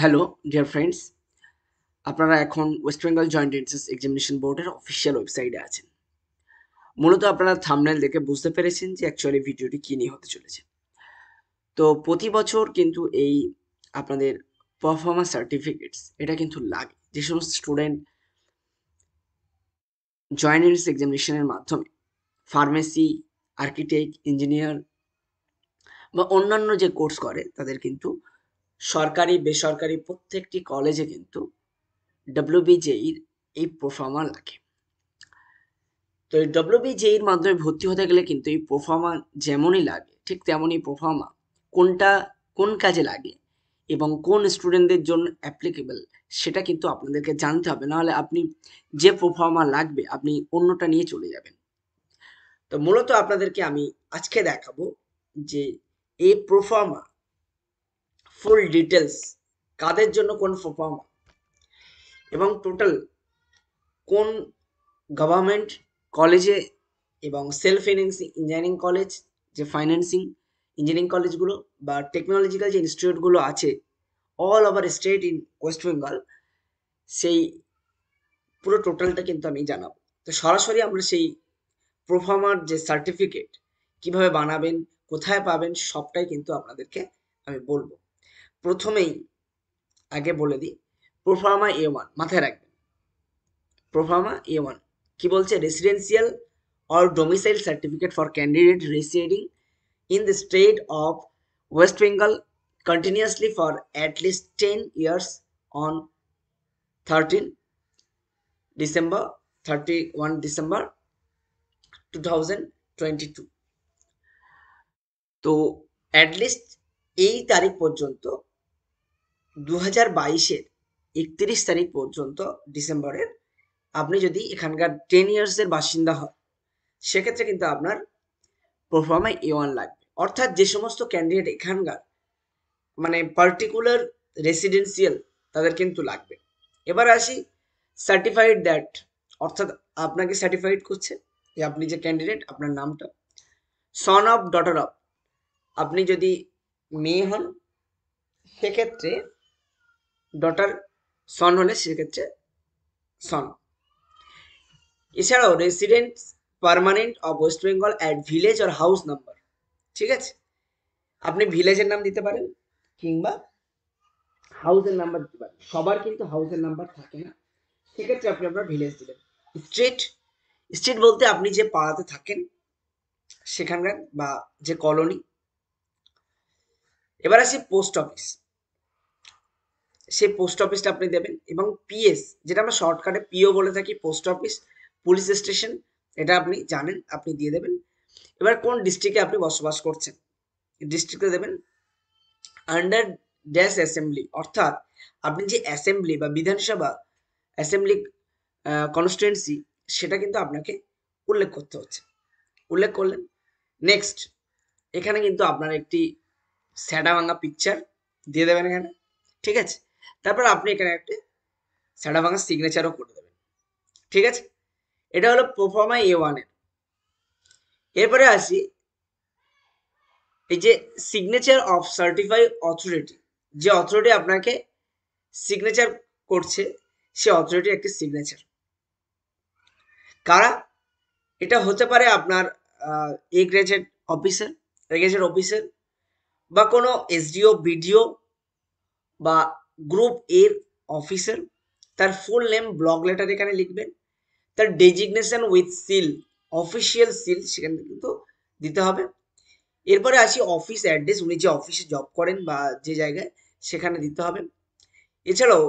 Hello dear friends, আপনারা এখন West Bengal joint entrance examination বোর্ডের অফিসিয়াল ওয়েবসাইটে আছেন। মূলত আপনারা থাম্বনেল দেখে বুঝতে পেরেছেন যে অ্যাকচুয়ালি ভিডিওটি কী নিয়ে হতে চলেছে। তো প্রতি বছর কিন্তু এই আপনাদের পারফরম্যান্স সার্টিফিকেটস এটা কিন্তু লাগে, যে সমস্ত স্টুডেন্ট জয়েন্ট এন্ট্রান্স এক্সামিনেশনের মাধ্যমে ফার্মেসি, আর্কিটেক্ট, ইঞ্জিনিয়ার বা অন্যান্য যে কোর্স করে তাদের কিন্তু সরকারি বেসরকারি প্রত্যেকটি কলেজে কিন্তু WBJEE এই প্রোফার্মা লাগে। তো এই WBJEE মাধ্যমে ভর্তি হতে গেলে কিন্তু এই প্রোফার্মা যেমনই লাগে ঠিক তেমনই প্রোফার্মা কোনটা কোন কাজে লাগে এবং কোন স্টুডেন্টদের জন্য অ্যাপ্লিকেবল সেটা কিন্তু আপনাদেরকে জানতে হবে, নাহলে আপনি যে প্রোফার্মা লাগবে আপনি অন্যটা নিয়ে চলে যাবেন। তো মূলত আপনাদেরকে আমি আজকে দেখাবো যে এই প্রোফার্মা ফুল ডিটেলস কাদের জন্য কোন প্রোফার্মা এবং টোটাল কোন গভর্নমেন্ট কলেজে এবং সেলফ ফিন্যান্সিং ইঞ্জিনিয়ারিং কলেজ, যে ফাইন্যান্সিং ইঞ্জিনিয়ারিং কলেজগুলো বা টেকনোলজিক্যাল যে ইনস্টিটিউটগুলো আছে all over state in West Bengal, সেই পুরো টোটালটা কিন্তু আমি জানাবো। তো সরাসরি আমরা সেই প্রোফার্মার যে সার্টিফিকেট কিভাবে বানাবেন, কোথায় পাবেন, সবটাই কিন্তু আপনাদেরকে আমি বলবো। প্রথমেই আগে বলে দিই, প্রোফার্মা A1 মাথায় রাখবেন। প্রোফার্মা A1 কি বলছে? Residential or domicile certificate for candidate residing in the state of West Bengal continuously for at least 10 years on 13 December 31 December 2022। তো অ্যাটলিস্ট এই তারিখ পর্যন্ত 2022-এর 31 তারিখ পর্যন্ত ডিসেম্বরের আপনি যদি এখানকার 10 ইয়ার্সের বাসিন্দা হন সেক্ষেত্রে কিন্তু আপনার প্রোফার্মা A1 লাগবে। অর্থাৎ যে সমস্ত ক্যান্ডিডেট এখানকার মানে পার্টিকুলার রেসিডেন্সিয়াল তাদের কিন্তু লাগবে। এবার আসি সার্টিফাইড দ্যাট, অর্থাৎ আপনাকে সার্টিফাইড করছে যে আপনি যে ক্যান্ডিডেট আপনার নামটা, সন অফ, ডটার অফ, আপনি যদি মেয়ে হন সেক্ষেত্রে ডটার, সন হলে সেক্ষেত্রে সন। এছাড়াও resident permanent of West Bengal at village or house number, ঠিক আছে? আপনি ভিলেজের নাম দিতে পারেন কিংবা হাউসের নাম্বার দিতে পারেন। সবার কিন্তু হাউসের নাম্বার থাকে না, সেক্ষেত্রে আপনি আপনার ভিলেজ দিলেন। স্ট্রিট, স্ট্রিট বলতে আপনি যে পাড়াতে থাকেন সেখানকার বা যে কলোনি। এবার আসি পোস্ট অফিস, সেই পোস্ট অফিসটা আপনি দেবেন এবং PS, যেটা আমরা শর্টকাটে PO বলে থাকি, পোস্ট অফিস, পুলিশ স্টেশন, এটা আপনি জানেন, আপনি দিয়ে দেবেন। এবার কোন ডিস্ট্রিক্টে আপনি বসবাস করছেন ডিস্ট্রিক্টে দেবেন। আন্ডার ড্যাশ অ্যাসেম্বলি, অর্থাৎ আপনি যে অ্যাসেম্বলি বা বিধানসভা অ্যাসেম্বলি কনস্টিটুয়েন্সি সেটা কিন্তু আপনাকে উল্লেখ করতে হচ্ছে, উল্লেখ করলেন। নেক্সট, এখানে কিন্তু আপনার একটি স্যাডা ভাঙা পিকচার দিয়ে দেবেন এখানে, ঠিক আছে? তারপর আপনি এখানে একটা স্যাডা ভাঙা সিগনেচারও করে দেবেন, ঠিক আছে? এটা হলো প্রোফার্মা A1 এর। এরপরে আসি এই যে সিগনেচার অফ সার্টিফাই অথরিটি, যে অথরিটি আপনাকে সিগনেচার করছে সে অথরিটির একটি সিগনেচার কারা? এটা হতে পারে আপনার এ গ্রেজেড অফিসার, গ্রেজেড অফিসার বা কোনো SDO, BDO বা গ্রুপ এর অফিসার। তার ফুল নেম ব্লক লেটার এখানে লিখবেন। তার designation with seal, official seal সেখানে কিন্তু দিতে হবে। এরপরে আসি অফিস অ্যাড্রেস, উনি যে অফিসে জব করেন বা যে জায়গায় সেখানে দিতে হবে। এছাড়াও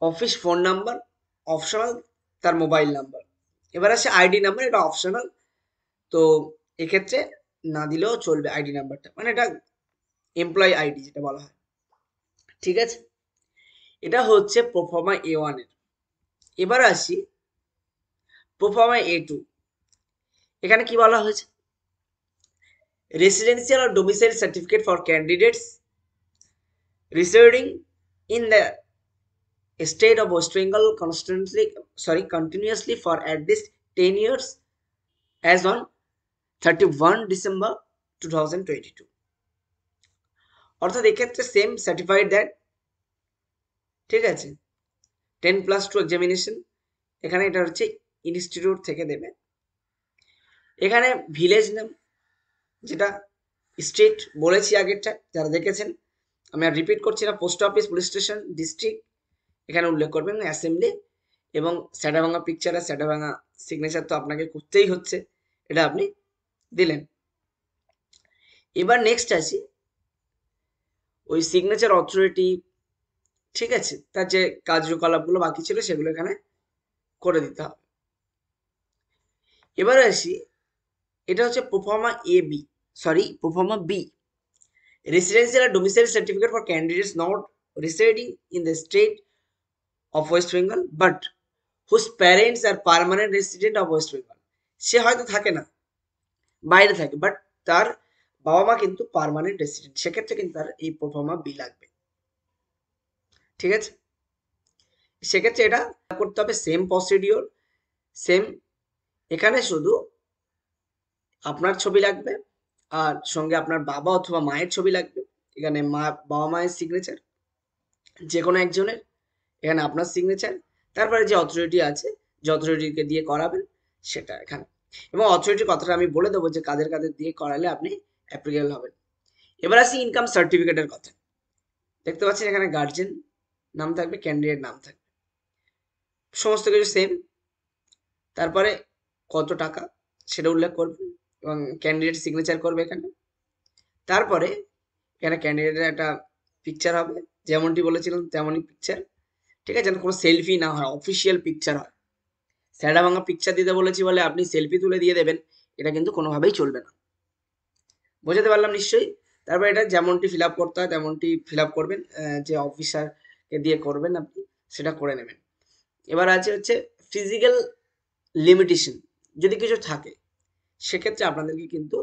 অফিস ফোন নাম্বার, অপশনাল তার মোবাইল নাম্বার। এবার আসে আইডি নাম্বার, এটা অপশনাল, তো এক্ষেত্রে না দিলেও চলবে আইডি নাম্বারটা, মানে এটা এমপ্লয় আইডি যেটা বলা হয়, ঠিক আছে? এটা হচ্ছে প্রোফার্মা A1 এর। এবার আসি প্রোফার্মা A2। এখানে কি বলা হয়েছে? রেসিডেন্সিয়াল আর domicile certificate for candidates residing in the state of West Bengal continuously for at least 10 years as on 31 December 2022। অর্থাৎ এক্ষেত্রে সেম সার্টিফাইড দ্যাট ঠিক আছে। 10+2 এক্সামিনেশন, এখানে এটা হচ্ছে ইনস্টিটিউট থেকে দেবে। এখানে ভিলেজ নেম, যেটা স্টেট বলেছি আগেরটা যারা দেখেছেন, আমি আর রিপিট করছি না। Post office, police station, district এখানে উল্লেখ করবেন, অ্যাসেম্বলি এবং স্যাডাভাঙা পিকচার আর স্যাডাভাঙা সিগনেচার তো আপনাকে করতেই হচ্ছে, এটা আপনি দিলেন। এবার নেক্সট আসি ওই সিগনেচার অথরিটি, ঠিক আছে, তার যে কার্যকলাপগুলো বাকি ছিল সেগুলো এখানে করে দিতে হবে। এবার আসি, এটা হচ্ছে প্রোফর্মা বি, রেসিডেন্সিয়াল আর domicile certificate for candidates not residing in the state of West Bengal but whose parents are permanent resident of West Bengal. সে হয়তো থাকে না, বাইরে থাকে, বাট তার বাবা মা কিন্তু পার্মানেন্ট রেসিডেন্ট, সেক্ষেত্রে কিন্তু তার এই প্রোফর্মা বি লাগবে। ঠিক আছে, সেক্ষেত্রে এটা করতে হবে সেম প্রসিডিওর, সেম। এখানে শুধু আপনার ছবি লাগবে আর সঙ্গে আপনার বাবা অথবা মায়ের ছবি লাগবে। এখানে বাবা মায়ের সিগনেচার যে কোনো একজনের, এখানে আপনার সিগনেচার, তারপরে যে অথরিটি আছে, যে অথরিটিকে দিয়ে করাবেন সেটা এখানে। এবং অথরিটির কথাটা আমি বলে দেবো যে কাদের কাদের দিয়ে করালে আপনি অ্যাপ্লিকেবল হবেন। এবার আসি ইনকাম সার্টিফিকেটের কথা। দেখতে পাচ্ছেন এখানে গার্জেন নাম থাকবে, ক্যান্ডিডেট নাম থাকবে, সমস্ত কিছু সেম। তারপরে কত টাকা সেটা উল্লেখ করবেন এবং ক্যান্ডিডেট সিগনেচার করবে এখানে। তারপরে এখানে ক্যান্ডিডেটের একটা পিকচার হবে, যেমনটি বলেছিলাম তেমনই পিকচার, ঠিক আছে, যেন কোনো সেলফি না হয়, অফিসিয়াল পিকচার হয়। স্যাডা ভাঙা পিকচার দিতে বলেছি বলে আপনি সেলফি তুলে দিয়ে দেবেন, এটা কিন্তু কোনোভাবেই চলবে না। বোঝাতে পারলাম নিশ্চয়ই? তারপর এটা যেমনটি ফিল আপ করতে হয় তেমনটি ফিল আপ করবেন, যে অফিসারকে দিয়ে করবেন আপনি সেটা করে নেবেন। এবার আছে হচ্ছে ফিজিক্যাল লিমিটেশন, যদি কিছু থাকে সেক্ষেত্রে আপনাদেরকে কিন্তু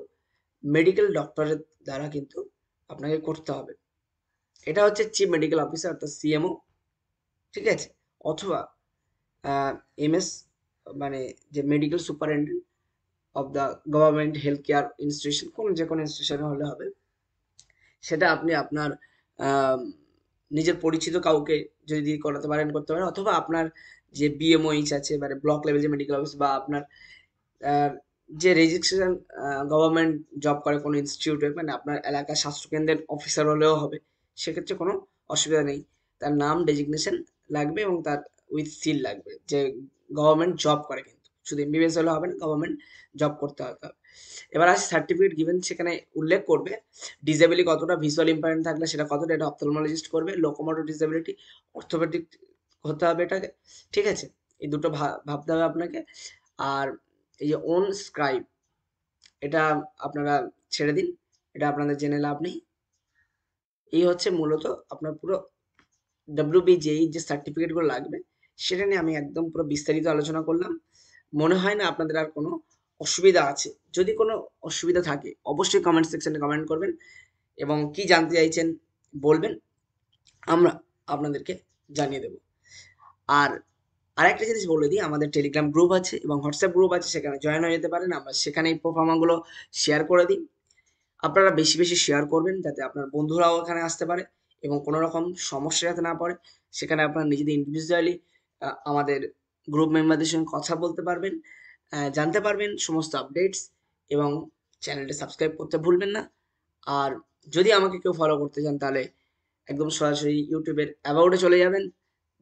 মেডিকেল ডক্টরের দ্বারা কিন্তু আপনাকে করতে হবে। এটা হচ্ছে চিফ মেডিকেল অফিসার অর্থাৎ সিএমও, ঠিক আছে, অথবা এমএস, মানে যে medical superintendent of the government health care institution, কোনো যে কোনো ইনস্টিটিউশনে হলে হবে। সেটা আপনি আপনার নিজের পরিচিত কাউকে যদি দিয়ে করাতে পারেন করতে পারেন, অথবা আপনার যে বিএমওইচ আছে, মানে ব্লক লেভেল যে মেডিকেল অফিস, বা আপনার যে রেজিস্ট্রেশন গভর্নমেন্ট জব করে কোনো ইনস্টিটিউটে, মানে আপনার এলাকার স্বাস্থ্যকেন্দ্রের অফিসার হলেও হবে, সেক্ষেত্রে কোনো অসুবিধা নেই। তার নাম ডেজিগনেশন লাগবে এবং তার উইথ সিল লাগবে, যে গভর্নমেন্ট জব করে, কিন্তু শুধু এমবিবিএস হলে হবে না, গভর্নমেন্ট জব করতে হবে। এবার আসে সার্টিফিকেট গিভেন, সেখানে উল্লেখ করবে ডিসেবিলিটি কতটা, ভিজুয়াল ইম্পায়ারমেন্ট থাকলে সেটা কতটা, এটা অপথলমোলজিস্ট করবে, লোকোমোটর ডিসেবিলিটি, অর্থোপেডিক হতে হবে এটাকে, ঠিক আছে, এই দুটো ভাবতে হবে আপনাকে। আর এই যে ওন স্ক্রাইব, এটা আপনারা ছেড়ে দিন, এটা আপনাদের জেনে লাভ নেই। এই হচ্ছে মূলত আপনার পুরো WBJEE যে সার্টিফিকেটগুলো লাগবে সেটা নিয়ে আমি একদম পুরো বিস্তারিত আলোচনা করলাম। মনে হয় না আপনাদের আর কোনো অসুবিধা আছে। যদি কোনো অসুবিধা থাকে অবশ্যই কমেন্ট সেকশনে কমেন্ট করবেন এবং কি জানতে চাইছেন বলবেন, আমরা আপনাদেরকে জানিয়ে দেব। আর আরেকটা জিনিস বলে দিই, আমাদের টেলিগ্রাম গ্রুপ আছে এবং হোয়াটসঅ্যাপ গ্রুপ আছে, সেখানে জয়েন হয়ে যেতে পারেন। আমরা সেখানে এই প্রোফার্মাগুলো শেয়ার করে দিই। আপনারা বেশি বেশি শেয়ার করবেন যাতে আপনার বন্ধুরাও এখানে আসতে পারে এবং কোনো রকম সমস্যা যাতে না পড়ে। সেখানে আপনারা নিজেদের ইন্ডিভিজুয়ালি আমাদের গ্রুপ মেম্বারদের সঙ্গে কথা বলতে পারবেন, জানতে পারবেন সমস্ত আপডেটস, এবং চ্যানেলটা সাবস্ক্রাইব করতে ভুলবেন না। আর যদি আমাকে কেউ ফলো করতে চান তাহলে একদম সরাসরি ইউটিউবের অ্যাবাউটে চলে যাবেন,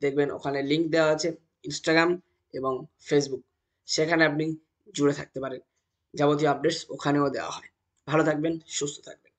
দেখবেন ওখানে লিঙ্ক দেওয়া আছে, ইনস্টাগ্রাম এবং ফেসবুক, সেখানে আপনি জুড়ে থাকতে পারেন, যাবতীয় আপডেটস ওখানেও দেওয়া হয়। ভালো থাকবেন, সুস্থ থাকবেন।